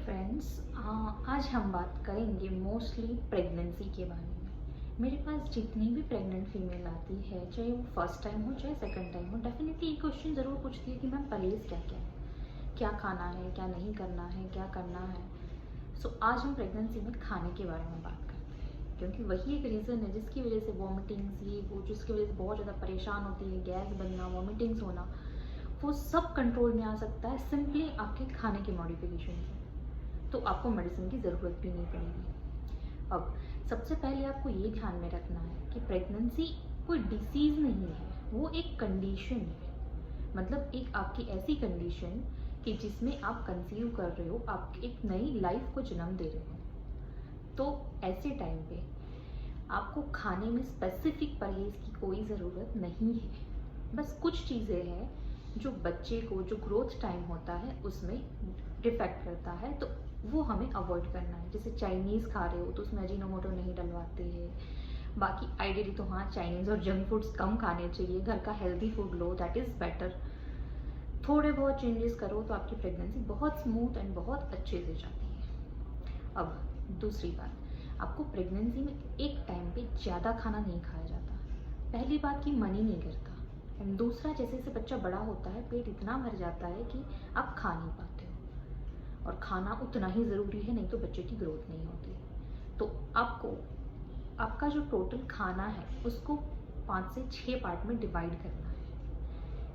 Friends, आज हम बात करेंगे मोस्टली प्रेगनेंसी के बारे में। मेरे पास जितनी भी प्रेग्नेंट फीमेल आती है, चाहे वो फर्स्ट टाइम हो चाहे सेकंड टाइम हो, डेफिनेटली ये क्वेश्चन ज़रूर पूछती है कि मैम परहेज़ क्या क्या है, क्या खाना है, क्या नहीं करना है, क्या करना है। सो आज हम प्रेगनेंसी में खाने के बारे में बात करते हैं, क्योंकि वही एक रीज़न है जिसकी वजह से वॉमिटिंग्स, ये वो, जिसकी वजह से बहुत ज़्यादा परेशान होती है, गैस बनना, वॉमिटिंग्स होना, वो सब कंट्रोल में आ सकता है सिंपली आपके खाने के मॉडिफिकेशन से। तो आपको मेडिसिन की ज़रूरत भी नहीं पड़ेगी। अब सबसे पहले आपको ये ध्यान में रखना है कि प्रेगनेंसी कोई डिसीज़ नहीं है, वो एक कंडीशन है। मतलब एक आपकी ऐसी कंडीशन कि जिसमें आप कंसीव कर रहे हो, आप एक नई लाइफ को जन्म दे रहे हो। तो ऐसे टाइम पे आपको खाने में स्पेसिफिक परहेज़ की कोई ज़रूरत नहीं है। बस कुछ चीज़ें हैं जो बच्चे को जो ग्रोथ टाइम होता है उसमें डिफेक्ट करता है, तो वो हमें अवॉइड करना है। जैसे चाइनीज़ खा रहे हो तो उसमें अजीनोमोटो नहीं डलवाते हैं। बाकी आइडियली तो हाँ, चाइनीज़ और जंक फूड्स कम खाने चाहिए, घर का healthy food low, that is better. थोड़े बहुत चेंजेस करो तो आपकी प्रेगनेंसी बहुत स्मूथ एंड बहुत अच्छे से जाती है। अब दूसरी बात, आपको प्रेगनेंसी में एक टाइम पे ज़्यादा खाना नहीं खाया जाता। पहली बात कि मन ही नहीं करता, एंड दूसरा जैसे जैसे बच्चा बड़ा होता है पेट इतना भर जाता है कि आप खा नहीं पाते हो, और खाना उतना ही ज़रूरी है, नहीं तो बच्चे की ग्रोथ नहीं होती। तो आपको आपका जो टोटल खाना है उसको 5 से 6 पार्ट में डिवाइड करना है।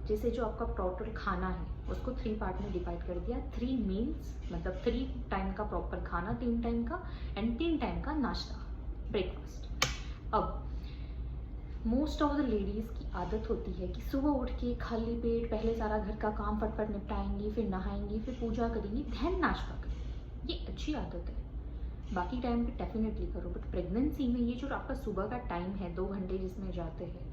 जैसे जो आपका टोटल खाना है उसको 3 पार्ट में डिवाइड कर दिया। 3 मील्स मतलब 3 टाइम का प्रॉपर खाना, 3 टाइम का, एंड 3 टाइम का नाश्ता, ब्रेकफास्ट। अब मोस्ट ऑफ द लेडीज़ की आदत होती है कि सुबह उठ के खाली पेट पहले सारा घर का काम फटफट निपटाएंगी, फिर नहाएंगी, फिर पूजा करेंगी, देन नाश्ता करेंगी। ये अच्छी आदत है, बाकी टाइम पे डेफिनेटली करो, बट प्रेगनेंसी में ये जो आपका सुबह का टाइम है 2 घंटे जिसमें जाते हैं,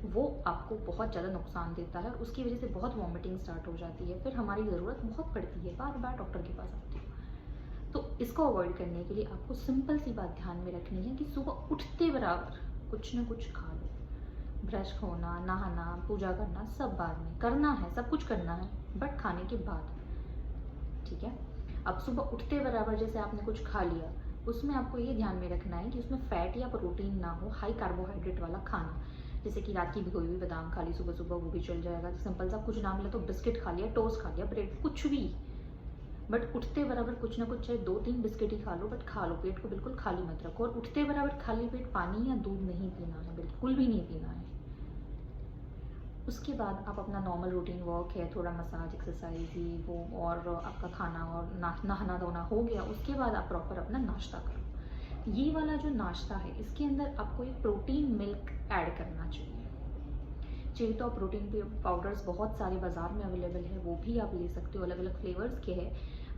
वो आपको बहुत ज़्यादा नुकसान देता है और उसकी वजह से बहुत वॉमिटिंग स्टार्ट हो जाती है। फिर हमारी ज़रूरत बहुत पड़ती है, बार बार डॉक्टर के पास आती हो। तो इसको अवॉइड करने के लिए आपको सिंपल सी बात ध्यान में रखनी है कि सुबह उठते बराबर कुछ ना कुछ खा लो। ब्रश होना, नहाना, पूजा करना सब बाद में करना है, सब कुछ करना है, बट खाने के बाद, ठीक है। अब सुबह उठते बराबर जैसे आपने कुछ खा लिया, उसमें आपको ये ध्यान में रखना है कि उसमें फैट या प्रोटीन ना हो, हाई कार्बोहाइड्रेट वाला खाना। जैसे कि रात की भिगोई हुई बादाम खा ली सुबह सुबह, वो भी चल जाएगा। सिंपल सा कुछ ना मिला तो बिस्किट खा लिया, टोस्ट खा लिया, ब्रेड, कुछ भी, बट उठते बराबर कुछ ना कुछ, चाहे 2-3 बिस्किट ही खा लो, बट खा लो, पेट को बिल्कुल खाली मत रखो। और उठते बराबर खाली पेट पानी या दूध नहीं पीना है, बिल्कुल भी नहीं पीना है। उसके बाद आप अपना नॉर्मल रूटीन वर्क है, थोड़ा मसाज, एक्सरसाइज, ये वो, और आपका खाना और नहाना धोना हो गया, उसके बाद आप प्रॉपर अपना नाश्ता करो। ये वाला जो नाश्ता है इसके अंदर आपको एक प्रोटीन मिल्क ऐड करना चाहिए तो आप प्रोटीन पाउडर्स बहुत सारे बाज़ार में अवेलेबल है, वो भी आप ले सकते हो, अलग अलग फ्लेवर्स के हैं।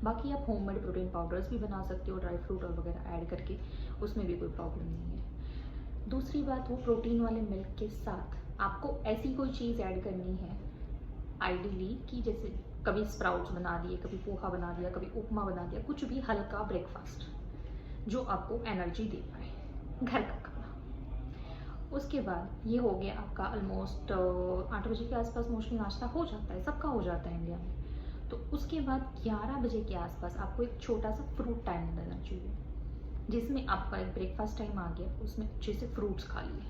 बाकी आप होममेड प्रोटीन पाउडर्स भी बना सकते हो, ड्राई फ्रूट और वगैरह ऐड करके, उसमें भी कोई प्रॉब्लम नहीं है। दूसरी बात, वो प्रोटीन वाले मिल्क के साथ आपको ऐसी कोई चीज़ ऐड करनी है आइडियली कि जैसे कभी स्प्राउट्स बना दिए, कभी पोहा बना दिया, कभी उपमा बना दिया, कुछ भी हल्का ब्रेकफास्ट जो आपको एनर्जी दे पाए, घर का खाना। उसके बाद ये हो गया आपका ऑलमोस्ट 8 बजे के आसपास मोस्टली नाश्ता हो जाता है, सबका हो जाता है इंडिया में। तो उसके बाद 11 बजे के आसपास आपको एक छोटा सा फ्रूट टाइम देना चाहिए, जिसमें आपका एक ब्रेकफास्ट टाइम आ गया, उसमें अच्छे से फ्रूट्स खा लिए।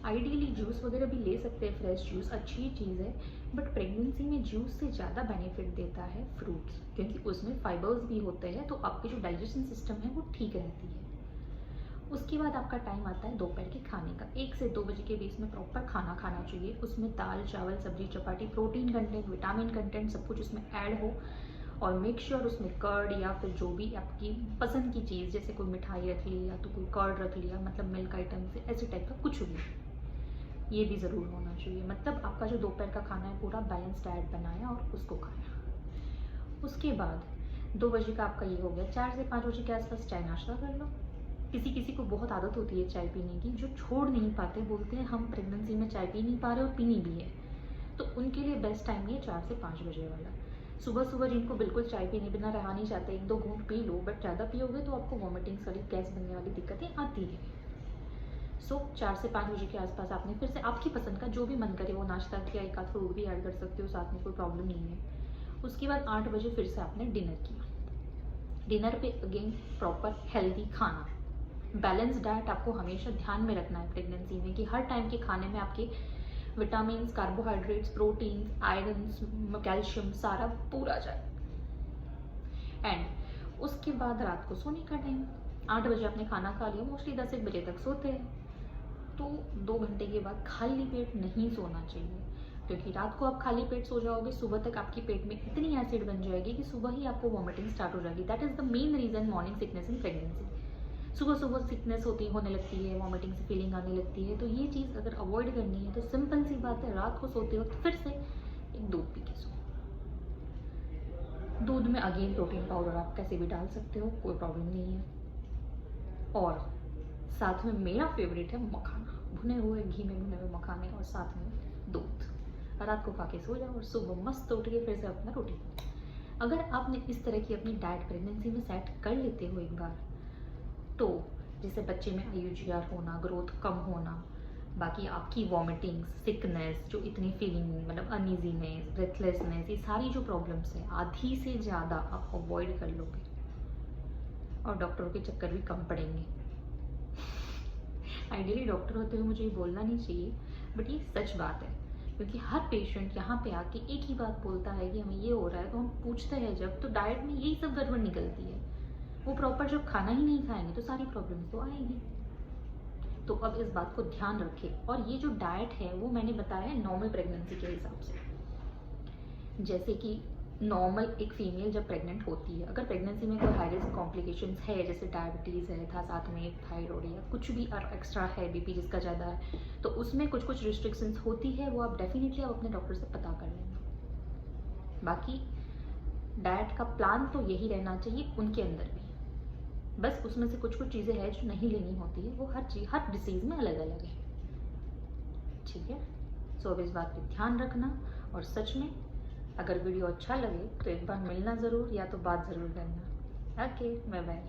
आइडियली जूस वगैरह भी ले सकते हैं, फ्रेश जूस अच्छी चीज़ है, बट प्रेगनेंसी में जूस से ज़्यादा बेनिफिट देता है फ्रूट्स, क्योंकि उसमें फाइबर्स भी होते हैं, तो आपकी जो डाइजेशन सिस्टम है वो ठीक रहती है। उसके बाद आपका टाइम आता है दोपहर के खाने का। 1 से 2 बजे के बीच में प्रॉपर खाना खाना चाहिए। उसमें दाल, चावल, सब्जी, चपाती, प्रोटीन कंटेंट, विटामिन कंटेंट सब कुछ उसमें ऐड हो, और मेक श्योर उसमें कर्ड या फिर जो भी आपकी पसंद की चीज़, जैसे कोई मिठाई रख ली या तो कोई कर्ड रख लिया, मतलब मिल्क आइटम से ऐसे टाइप का कुछ भी, ये भी ज़रूर होना चाहिए। मतलब आपका जो दोपहर का खाना है पूरा बैलेंस डाइट बनाया और उसको खाया। उसके बाद 2 बजे का आपका ये हो गया। 4 से 5 बजे के आसपास चाय नाश्ता कर लो। किसी किसी को बहुत आदत होती है चाय पीने की, जो छोड़ नहीं पाते, बोलते हैं हम प्रेगनेंसी में चाय पी नहीं पा रहे और पीनी भी है, तो उनके लिए बेस्ट टाइम ये 4 से 5 बजे वाला। सुबह सुबह जिनको बिल्कुल चाय पीने बिना रहा नहीं चाहते, 1-2 घूंट पी लो, बट ज़्यादा पियोगे तो आपको वॉमिटिंग्स वाली, गैस बनने वाली दिक्कतें आती है। सो 4 से 5 बजे के आसपास आपने फिर से आपकी पसंद का जो भी मन करे वो नाश्ता किया, एक आध फ्रूट भी ऐड कर सकते हो साथ में, कोई प्रॉब्लम नहीं है। उसके बाद 8 बजे फिर से आपने डिनर किया। डिनर पे अगेन प्रॉपर हेल्दी खाना, बैलेंस डाइट आपको हमेशा ध्यान में रखना है प्रेगनेंसी में कि हर टाइम के खाने में आपके vitamin, carbohydrates, proteins, iron, calcium सारा पूरा जाए। एंड उसके बाद रात को सोने का टाइम 8 बजे आपने खाना खा लिया, मोस्टली 10-1 बजे तक सोते हैं, तो 2 घंटे के बाद खाली पेट नहीं सोना चाहिए, क्योंकि रात को आप खाली पेट सो जाओगे, सुबह तक आपके पेट में इतनी एसिड बन जाएगी कि सुबह ही आपको वॉमिटिंग स्टार्ट हो जाएगी। That is the main reason morning sickness in pregnancy. सुबह सुबह सिकनेस होने लगती है, वॉमिटिंग से फीलिंग आने लगती है। तो ये चीज़ अगर अवॉइड करनी है तो सिंपल सी बात है, रात को सोते वक्त फिर से एक दूध पी के सो। दूध में अगेन प्रोटीन पाउडर आप कैसे भी डाल सकते हो, कोई प्रॉब्लम नहीं है। और साथ में मेरा फेवरेट है मखाना, भुने हुए घी में भुने हुए मखाने और साथ में दूध। रात को खा के सो जाओ और सुबह मस्त उठ के फिर से अपना रूटीन। अगर आपने इस तरह की अपनी डाइट प्रेगनेंसी में सेट कर लेते हो एक बार, तो जैसे बच्चे में IUGR होना, ग्रोथ कम होना, बाकी आपकी वॉमिटिंग, सिकनेस, जो इतनी फीलिंग मतलब अनईजीनेस, ब्रेथलेसनेस, ये सारी जो प्रॉब्लम्स हैं आधी से ज़्यादा आप अवॉइड कर लोगे और डॉक्टरों के चक्कर भी कम पड़ेंगे। आइडियली डॉक्टर होते हुए मुझे ये बोलना नहीं चाहिए, बट ये सच बात है, क्योंकि हर पेशेंट यहाँ पे आके एक ही बात बोलता है कि हमें ये हो रहा है, तो हम पूछते हैं जब, तो डाइट में यही सब गड़बड़ निकलती है। वो प्रॉपर जब खाना ही नहीं खाएंगे तो सारी प्रॉब्लम्स तो आएगी। तो अब इस बात को ध्यान रखें। और ये जो डाइट है वो मैंने बताया है नॉर्मल प्रेगनेंसी के हिसाब से। जैसे कि नॉर्मल एक फीमेल जब प्रेग्नेंट होती है, अगर प्रेगनेंसी में कोई हाई रिस्क कॉम्प्लिकेशंस है, जैसे डायबिटीज़ है, था साथ में थायराइड या कुछ भी एक्स्ट्रा है, बीपी जिसका ज़्यादा है, तो उसमें कुछ कुछ रिस्ट्रिक्शंस होती है, वो आप डेफिनेटली आप अपने डॉक्टर से पता कर लेना। बाकी डाइट का प्लान तो यही रहना चाहिए उनके अंदर भी, बस उसमें से कुछ कुछ चीज़ें हैं जो नहीं लेनी होती है, वो हर डिसीज़ में अलग अलग है। ठीक है, सो अब इस बात पे ध्यान रखना। और सच में अगर वीडियो अच्छा लगे तो एक बार मिलना ज़रूर, या तो बात ज़रूर करना। Okay, bye bye.